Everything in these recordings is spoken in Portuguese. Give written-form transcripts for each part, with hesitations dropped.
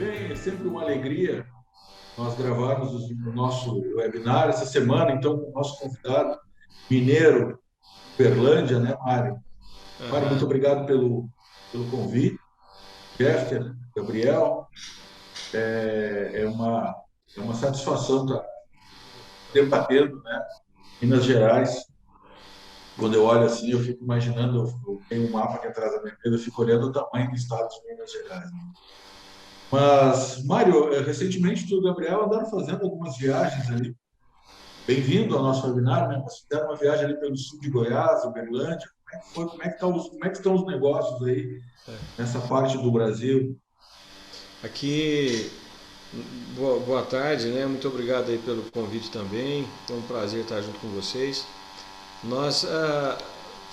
bem? É sempre uma alegria nós gravarmos o nosso webinar essa semana, então, com o nosso convidado mineiro, Uberlândia, né, Mário? Mário, Aham. muito obrigado pelo convite. Jefter, Gabriel, é uma satisfação estar debatendo, né, Minas Gerais. Quando eu olho assim, eu fico imaginando, eu tenho um mapa aqui atrás da minha mesa, eu fico olhando o tamanho do estado de Minas Gerais, né? Mas, Mário, recentemente tu e o Gabriel andaram fazendo algumas viagens ali. Bem-vindo ao nosso webinar, né? Nós fizemos uma viagem ali pelo sul de Goiás, Uberlândia. Como é que foi? Como é que estão os negócios aí nessa parte do Brasil? Aqui, boa tarde, né? Muito obrigado aí pelo convite também. É um prazer estar junto com vocês. Nós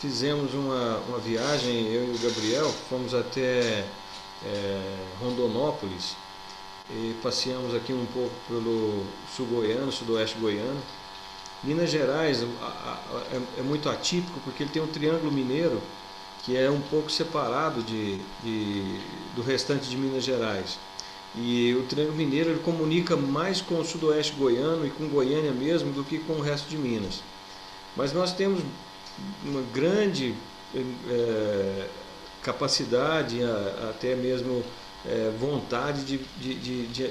fizemos uma viagem, eu e o Gabriel, fomos até Rondonópolis e passeamos aqui um pouco pelo sul goiano, sudoeste goiano. Minas Gerais é muito atípico porque ele tem um triângulo mineiro que é um pouco separado do restante de Minas Gerais. E o Triângulo Mineiro ele comunica mais com o sudoeste goiano e com Goiânia mesmo do que com o resto de Minas. Mas nós temos uma grande é, capacidade, até mesmo vontade de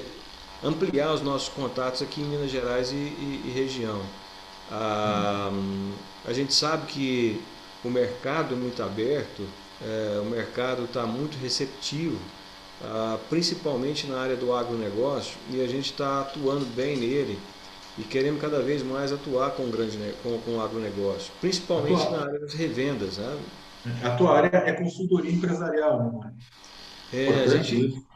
ampliar os nossos contatos aqui em Minas Gerais e região. A, a gente sabe que o mercado é muito aberto, o mercado está muito receptivo, principalmente na área do agronegócio, e a gente está atuando bem nele e queremos cada vez mais atuar com o agronegócio, A tua, principalmente na área das revendas. Sabe? a tua área é consultoria empresarial, né, Mário? É, a Importante gente, isso.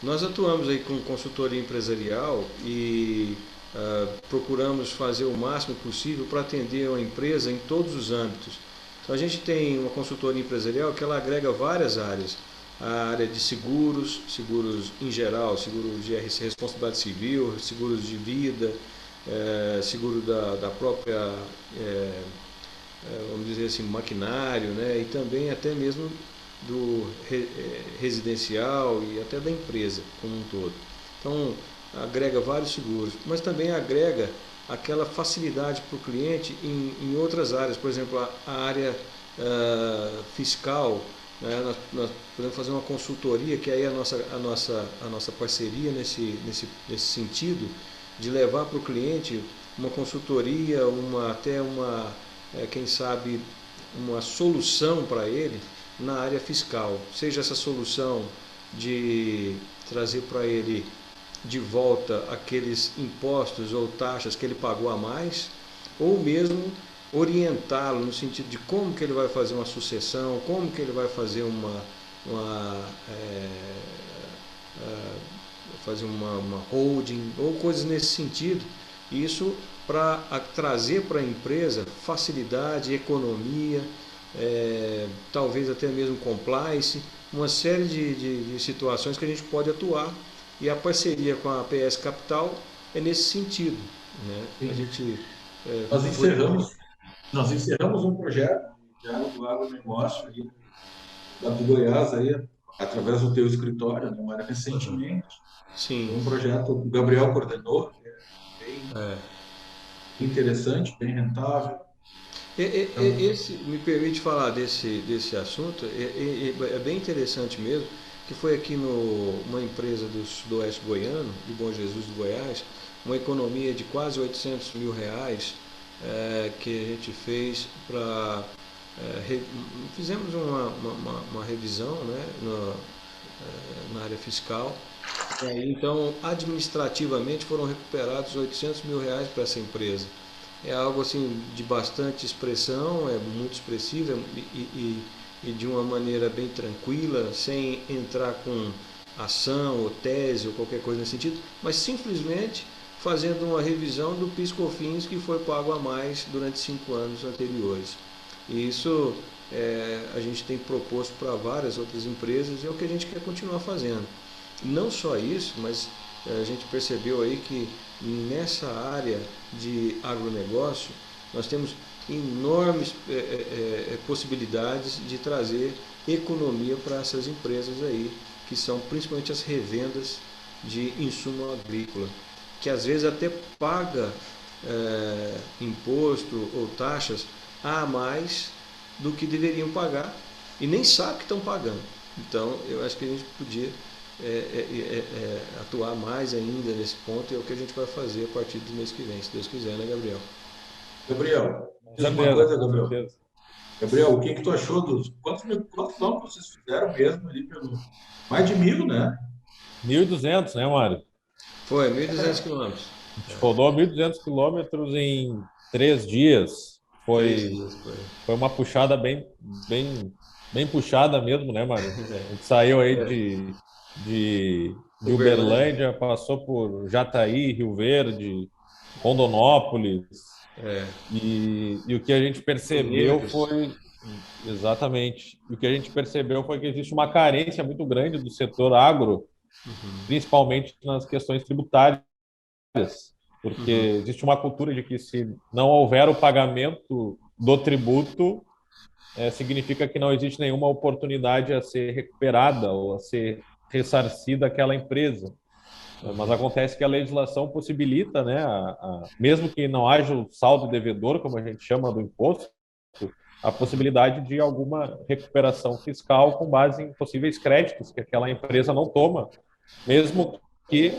nós atuamos aí com consultoria empresarial e procuramos fazer o máximo possível para atender a empresa em todos os âmbitos. Então a gente tem uma consultoria empresarial que ela agrega várias áreas. A área de seguros, seguros em geral, seguro de responsabilidade civil, seguros de vida, seguro da própria, vamos dizer assim, maquinário, né? E também até mesmo do residencial e até da empresa como um todo. Então, agrega vários seguros, mas também agrega aquela facilidade para o cliente em outras áreas, por exemplo, a área fiscal, né? Nós podemos fazer uma consultoria, que aí é a nossa parceria nesse sentido, de levar para o cliente uma consultoria, até uma, quem sabe, uma solução para ele na área fiscal. Seja essa solução de trazer para ele de volta aqueles impostos ou taxas que ele pagou a mais, ou mesmo orientá-lo no sentido de como que ele vai fazer uma sucessão, como que ele vai fazer uma é, é, fazer uma holding ou coisas nesse sentido. Isso para trazer para a empresa facilidade, economia, talvez até mesmo compliance, uma série de situações que a gente pode atuar e a parceria com a PS Capital é nesse sentido. Né? A Sim. gente Nós foi. encerramos, nós encerramos um projeto de do agronegócio aí, lá do Goiás, aí, através do teu escritório, né, Mário, recentemente. Sim. Foi um projeto que o Gabriel coordenou, bem interessante, bem rentável. Então, Esse me permite falar desse assunto, é bem interessante mesmo, que foi aqui numa empresa do Sudoeste Goiano, de Bom Jesus do Goiás, uma economia de quase R$ 800 mil que a gente fez para. Fizemos uma revisão, né, na área fiscal. E aí, então, administrativamente foram recuperados R$ 800 mil para essa empresa. É algo assim de bastante expressão, é muito expressivo e de uma maneira bem tranquila, sem entrar com ação ou tese ou qualquer coisa nesse sentido, mas simplesmente fazendo uma revisão do PIS/COFINS que foi pago a mais durante 5 anos anteriores. E isso a gente tem proposto para várias outras empresas e é o que a gente quer continuar fazendo. Não só isso, mas a gente percebeu aí que nessa área de agronegócio nós temos enormes possibilidades de trazer economia para essas empresas aí que que são principalmente as revendas de insumo agrícola, que às vezes até paga imposto ou taxas a mais do que deveriam pagar e nem sabe que estão pagando. Então, eu acho que a gente podia atuar mais ainda nesse ponto, e é o que a gente vai fazer a partir do mês que vem, se Deus quiser, né, Gabriel? Gabriel, Com diz uma certeza, coisa, com Gabriel. certeza. Gabriel, o que tu achou quantos quilômetros vocês fizeram mesmo ali mais de 1.000, né? 1.200, né, Mário? Foi 1.200 quilômetros. A gente rodou 1.200 quilômetros em 3 dias. 3 dias foi. Foi uma puxada bem puxada mesmo, né, Mário? A gente saiu aí de Uberlândia. Uberlândia, passou por Jataí, Rio Verde, Rondonópolis, É, e o que a gente percebeu Pinheiros. foi, exatamente, o que a gente percebeu foi que existe uma carência muito grande do setor agro, principalmente nas questões tributárias, porque Uhum. existe uma cultura de que se não houver o pagamento do tributo, significa que não existe nenhuma oportunidade a ser recuperada ou a ser ressarcida aquela empresa. Mas acontece que a legislação possibilita, né, mesmo que não haja o saldo devedor, como a gente chama do imposto, a possibilidade de alguma recuperação fiscal com base em possíveis créditos que aquela empresa não toma, mesmo que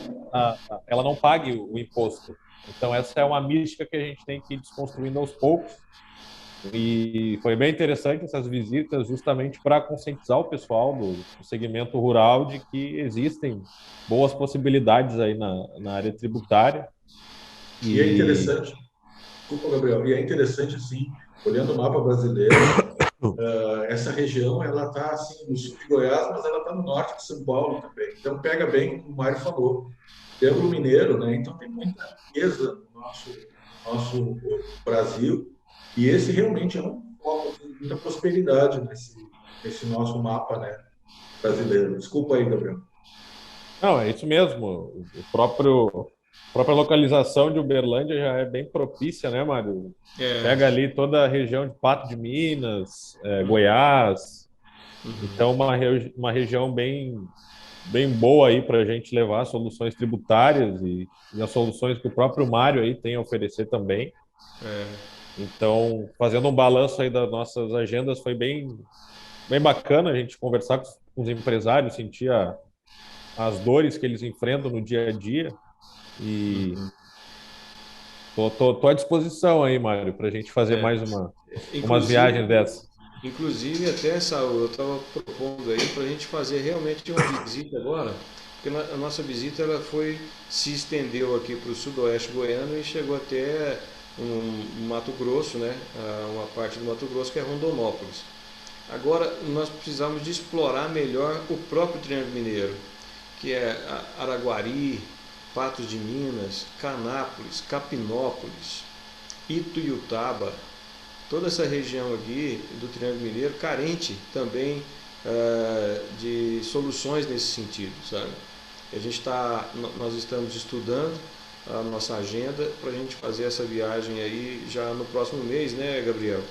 ela não pague o imposto. Então, essa é uma mística que a gente tem que ir desconstruindo aos poucos. E foi bem interessante essas visitas, justamente para conscientizar o pessoal do segmento rural de que existem boas possibilidades aí na área tributária. E é E interessante, desculpa, Gabriel, e é interessante, assim, olhando o mapa brasileiro, essa região, ela está, assim, no sul de Goiás, mas ela está no norte de São Paulo também. Então, pega bem, como o Mário falou, Triângulo Mineiro, né? Então, tem muita riqueza no nosso Brasil, e esse realmente é um foco assim, de muita prosperidade nesse nosso mapa, né, brasileiro. Desculpa aí, Gabriel. não, é isso mesmo. A própria localização de Uberlândia já é bem propícia, né, Mário? É. Pega ali toda a região de Pato de Minas, Goiás. Então, uma região bem boa aí para a gente levar soluções tributárias e as soluções que o próprio Mário aí tem a oferecer também. Então, fazendo um balanço aí das nossas agendas, foi bem bacana a gente conversar com os empresários, sentir as dores que eles enfrentam no dia a dia. E tô à disposição aí, Mário, para a gente fazer É. mais umas viagens Inclusive, dessas. inclusive até, Saul, eu estava propondo aí para a gente fazer realmente uma visita agora, porque a nossa visita ela se estendeu aqui para o sudoeste goiano e chegou até um Mato Grosso, né? Uma parte do Mato Grosso que é Rondonópolis. Agora nós precisamos de explorar melhor o próprio Triângulo Mineiro, que é Araguari, Patos de Minas, Canápolis, Capinópolis, Ituiutaba, toda essa região aqui do Triângulo Mineiro carente também de soluções nesse sentido, sabe? Nós estamos estudando a nossa agenda para a gente fazer essa viagem aí já no próximo mês, né, Gabriel?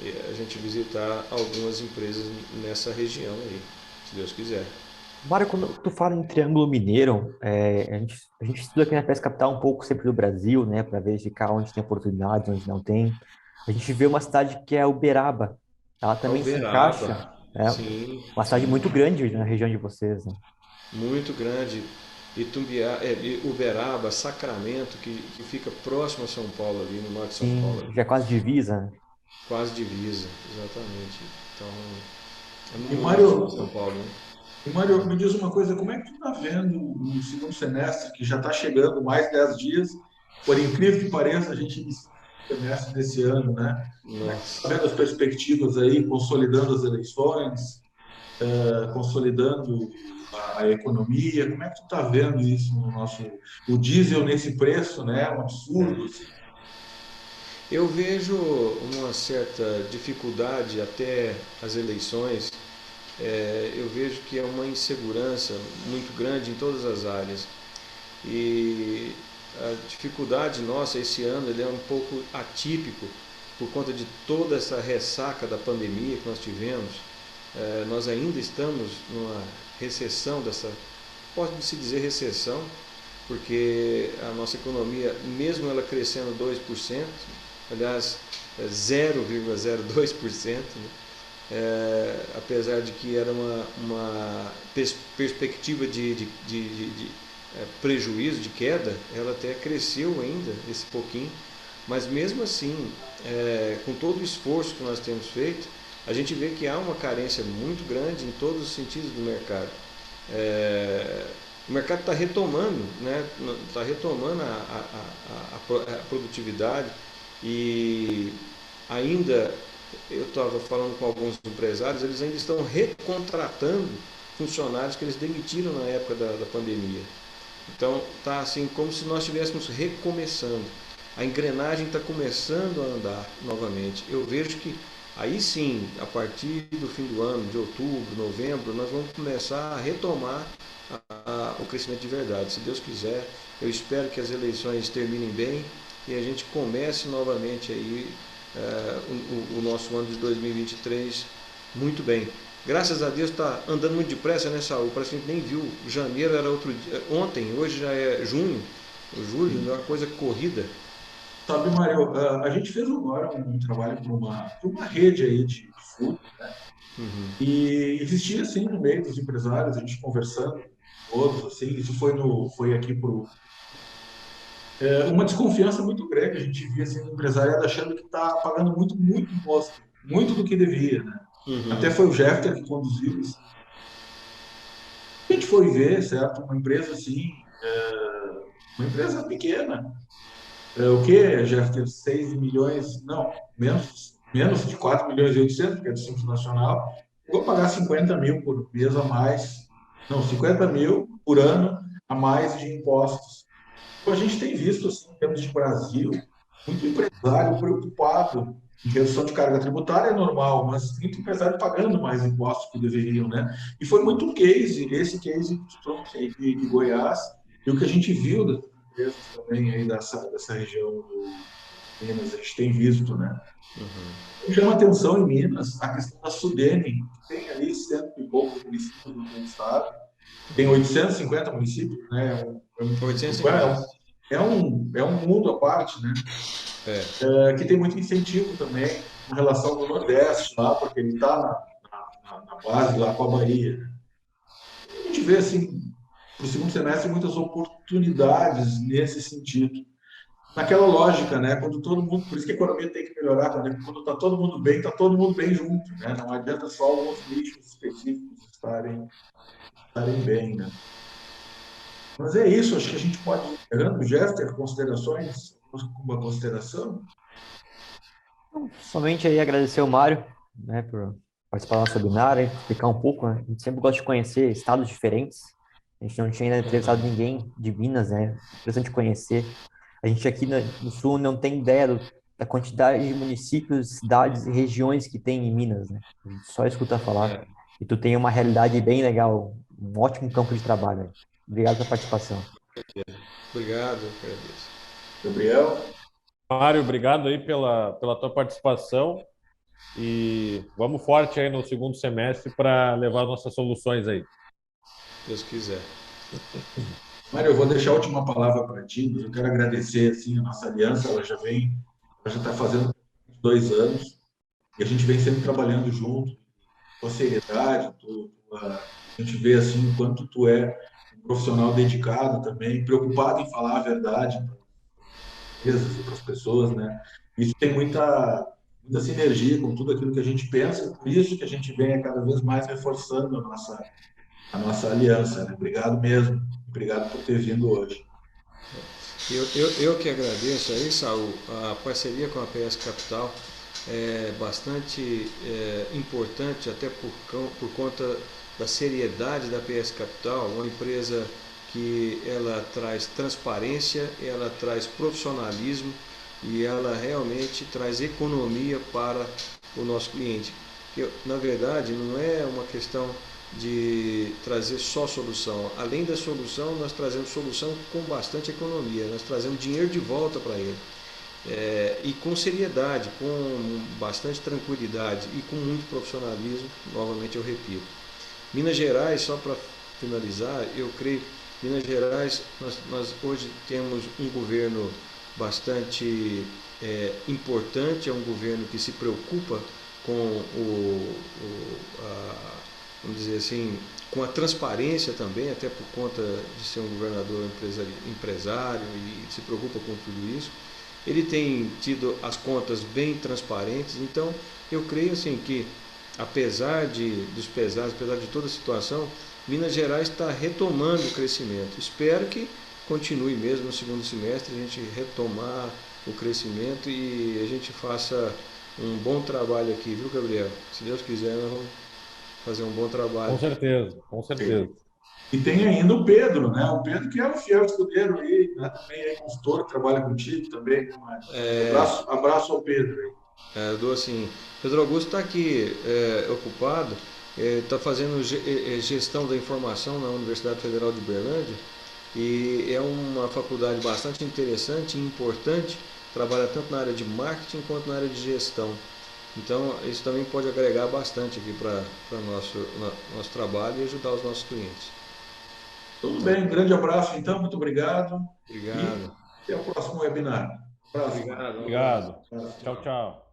E a gente visitar algumas empresas nessa região aí, se Deus quiser. Mário, quando tu fala em Triângulo Mineiro, a gente estuda aqui na Pesca Capital um pouco sempre do Brasil, né, para verificar onde tem oportunidades, onde não tem. A gente vê uma cidade que é Uberaba. Ela também se encaixa, Uberaba, é sim, uma cidade sim, muito grande na região de vocês, né? muito grande. Uberaba, Sacramento, que fica próximo a São Paulo, ali no norte de São Paulo, Sim, ali. já é quase divisa, né? Quase divisa, exatamente. Então, é E no norte de São Mário, Paulo, né? e Mário, me diz uma coisa, como é que tu está vendo o segundo semestre, que já está chegando mais 10 dias, por incrível que pareça, a gente inicia o semestre desse ano, né? Como é que tu está Nossa. vendo as perspectivas aí, consolidando as eleições, consolidando a economia? Como é que tu está vendo isso no o diesel nesse preço, né? Um absurdo, assim. Eu vejo uma certa dificuldade até as eleições. Eu vejo que é uma insegurança muito grande em todas as áreas. E a dificuldade nossa esse ano ele é um pouco atípico por conta de toda essa ressaca da pandemia que nós tivemos. Nós ainda estamos numa recessão, pode-se dizer recessão, porque a nossa economia, mesmo ela crescendo 2%, aliás, 0,02%, né? Apesar de que era uma perspectiva de prejuízo, de queda, ela até cresceu ainda esse pouquinho, mas mesmo assim, com todo o esforço que nós temos feito, a gente vê que há uma carência muito grande em todos os sentidos do mercado. O mercado está retomando, né? Está retomando a produtividade e ainda, eu estava falando com alguns empresários, eles ainda estão recontratando funcionários que eles demitiram na época da pandemia. Então está assim como se nós estivéssemos recomeçando. A engrenagem está começando a andar novamente. Eu vejo que aí sim, a partir do fim do ano, de outubro, novembro, nós vamos começar a retomar o crescimento de verdade. Se Deus quiser, eu espero que as eleições terminem bem e a gente comece novamente aí o nosso ano de 2023 muito bem. Graças a Deus está andando muito depressa, né, Saúl? Parece que a gente nem viu. Janeiro era outro dia, ontem, hoje já é junho, julho, é uma coisa corrida. Sabe, Mário, a gente fez agora um trabalho para uma rede aí de food, né? E existia, assim, no meio dos empresários, a gente conversando, todos, assim, isso foi aqui uma desconfiança muito grande, a gente via, assim, o empresariado achando que está pagando muito imposto, muito do que devia, né? Até foi o Jeffter que conduziu isso. A gente foi ver, certo, uma empresa assim, uma empresa pequena, o que, Jeffter, 6 milhões, não, menos de 4 milhões e 800, porque é do Simples Nacional, vou pagar 50 mil por mês a mais, não, 50 mil por ano a mais de impostos. Então, a gente tem visto, assim, em termos de Brasil, muito empresário preocupado em redução de carga tributária, é normal, mas muito empresário pagando mais impostos que deveriam, né? E foi muito um case, esse case que tu trouxe aí de Goiás, e o que a gente viu das empresas também aí dessa região do Minas, a gente tem visto, né? Chama atenção em Minas a questão da Sudene, que tem ali cento e poucos municípios no estado, tem 850 municípios, né? 850. É um mundo à parte, né? Que tem muito incentivo também com relação ao Nordeste lá, porque ele está na base lá com a Bahia, né? A gente vê, assim, para o segundo semestre, muitas oportunidades nesse sentido. Naquela lógica, né? Quando todo mundo, por isso que a economia tem que melhorar, quando está todo mundo bem, está todo mundo bem junto, né? Não adianta só alguns nichos específicos estarem bem, né? Mas é isso, acho que a gente pode ir encerrando. Jeffter, considerações? Uma consideração? Somente aí agradecer ao Mário, né, por participar da nossa webinar, explicar um pouco, né? A gente sempre gosta de conhecer estados diferentes. A gente não tinha ainda entrevistado ninguém de Minas, né? Interessante conhecer. A gente aqui no Sul não tem ideia da quantidade de municípios, cidades e regiões que tem em Minas, né? A gente só escuta falar. E tu tem uma realidade bem legal, um ótimo campo de trabalho aí. Obrigado pela participação. Obrigado, agradeço. Gabriel? Mário, obrigado aí pela tua participação e vamos forte aí no segundo semestre para levar nossas soluções aí. Deus quiser. Mário, eu vou deixar a última palavra para ti, mas eu quero agradecer assim, a nossa aliança, ela já está fazendo 2 anos, e a gente vem sempre trabalhando junto, com a seriedade, a gente vê assim, o quanto tu é um profissional dedicado também, preocupado em falar a verdade para as empresas e para as pessoas, né? Isso tem muita sinergia com tudo aquilo que a gente pensa, por isso que a gente vem cada vez mais reforçando a nossa aliança, né? Obrigado mesmo, obrigado por ter vindo hoje. Eu que agradeço aí, Saúl, a parceria com a PS Capital é bastante importante, até por conta da seriedade da PS Capital, uma empresa que ela traz transparência, ela traz profissionalismo e ela realmente traz economia para o nosso cliente. Que, na verdade, não é uma questão de trazer só solução. Além da solução, nós trazemos solução com bastante economia, nós trazemos dinheiro de volta para ele. E com seriedade, com bastante tranquilidade e com muito profissionalismo, novamente eu repito. Minas Gerais, só para finalizar, eu creio, Minas Gerais, nós hoje temos um governo bastante importante, é um governo que se preocupa com vamos dizer assim, com a transparência também, até por conta de ser um governador empresário e se preocupa com tudo isso. Ele tem tido as contas bem transparentes, então eu creio assim que, apesar dos pesares, apesar de toda a situação, Minas Gerais está retomando o crescimento. Espero que continue mesmo no segundo semestre, a gente retomar o crescimento e a gente faça um bom trabalho aqui, viu, Gabriel? Se Deus quiser, nós vamos fazer um bom trabalho. Com certeza, com certeza. E tem ainda o Pedro, né? O Pedro que é o fiel escudeiro aí, né? Também é consultor, trabalha contigo também. Abraço ao Pedro aí. Eu dou assim, Pedro Augusto está aqui ocupado, está fazendo gestão da informação na Universidade Federal de Uberlândia e é uma faculdade bastante interessante e importante, trabalha tanto na área de marketing quanto na área de gestão. Então, isso também pode agregar bastante aqui para nosso trabalho e ajudar os nossos clientes. Tudo bem, um grande abraço então, muito obrigado. Obrigado. E até o próximo webinar. Obrigado. Obrigado. Tchau, tchau.